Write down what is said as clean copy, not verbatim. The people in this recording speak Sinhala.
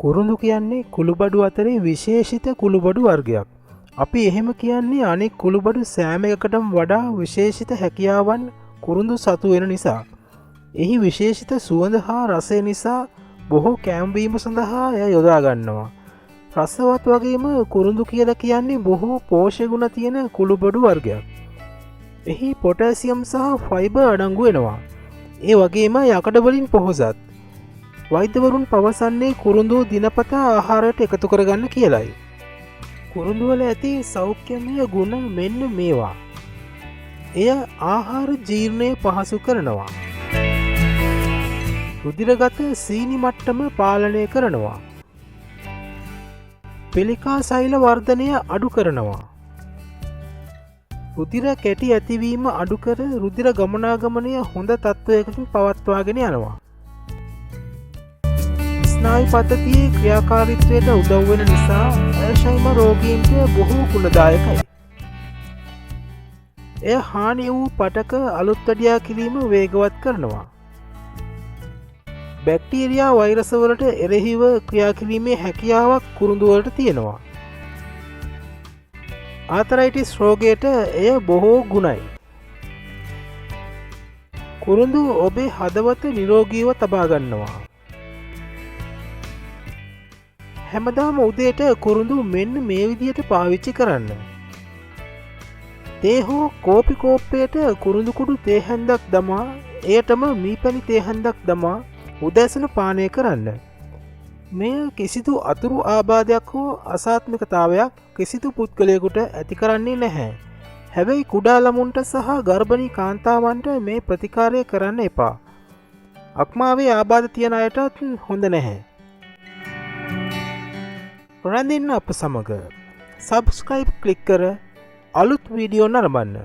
කුරුඳු කියන්නේ කුළුබඩු අතරේ විශේෂිත කුළුබඩු වර්ගයක්. අපි එහෙම කියන්නේ අනෙක් කුළුබඩු සෑම එකකටම වඩා විශේෂිත හැකියාවන් කුරුඳු සතු වෙන නිසා. එහි විශේෂිත සුවඳ හා රසය නිසා බොහෝ කෑමබීම සඳහා එය යොදා ගන්නවා. රසවත් වගේම කුරුඳු කියලා කියන්නේ බොහෝ පෝෂ්‍ය ගුණ තියෙන කුළුබඩු වර්ගයක්. එහි පොටෑසියම් සහ ෆයිබර් අඩංගු වෙනවා. ඒ වගේම යකඩ වලින් පොහොසත්. වෛද්‍යවරුන් පවසන්නේ කුරුඳු දිනපතා ආහාරයට එකතු කරගන්න කියලයි. කුරුඳු වල ඇති සෞඛ්‍යමය ගුණ මෙන්න මේවා. එය ආහාර ජීර්ණය පහසු කරනවා. රුධිරගත සීනි මට්ටම පාලනය කරනවා. පිළිකා සෛල වර්ධනය අඩු කරනවා. රුධිර කැටි ඇතිවීම අඩු කර රුධිර ගමනාගමනය හොඳ තත්ත්වයකින් පවත්වාගෙන යනවා. ස්නායු පද්ධතියේ ක්‍රියාකාරීත්වයට උදව් වෙන නිසා ඇල්ෂයිමර් රෝගීන්ට බොහෝ ගුණදායකයි. එය හානි වූ පටක අලුත් වැඩියා කිරීම වේගවත් කරනවා. බැක්ටීරියා වෛරස් වලට එරෙහිව ක්‍රියා කිරීමේ හැකියාවක් කුරුඳු වලට තියෙනවා. ආතරයිටිස් රෝගයට එය බොහෝ ගුණයි. කුරුඳු ඔබේ හදවත නිරෝගීව තබා ගන්නවා. හැමදාම උදේට කුරුඳු මෙන්න මේ විදිහට පාවිච්චි කරන්න. තේ හෝ කෝපි කෝප්පයට කුරුඳු කුඩු තේ හැන්දක් දමා එයටම මීපැණි තේ හැන්දක් දමා උදෑසන පානය කරන්න. මෙය කිසිදු අතුරු ආබාධයක් හෝ අසාත්මිකතාවයක් කිසිදු පුද්ගලයෙකුට ඇති කරන්නේ නැහැ. හැබැයි කුඩා ළමුන්ට සහ ගර්භණී කාන්තාවන්ට මේ ප්‍රතිකාරය කරන්න එපා. අක්මාවේ ආබාධ තියන අයටත් හොඳ නැහැ. රැඳෙන්න අප සමග සබ්ස්ක්‍රයිබ් ක්ලික් කර අලුත් වීඩියෝ නරඹන්න.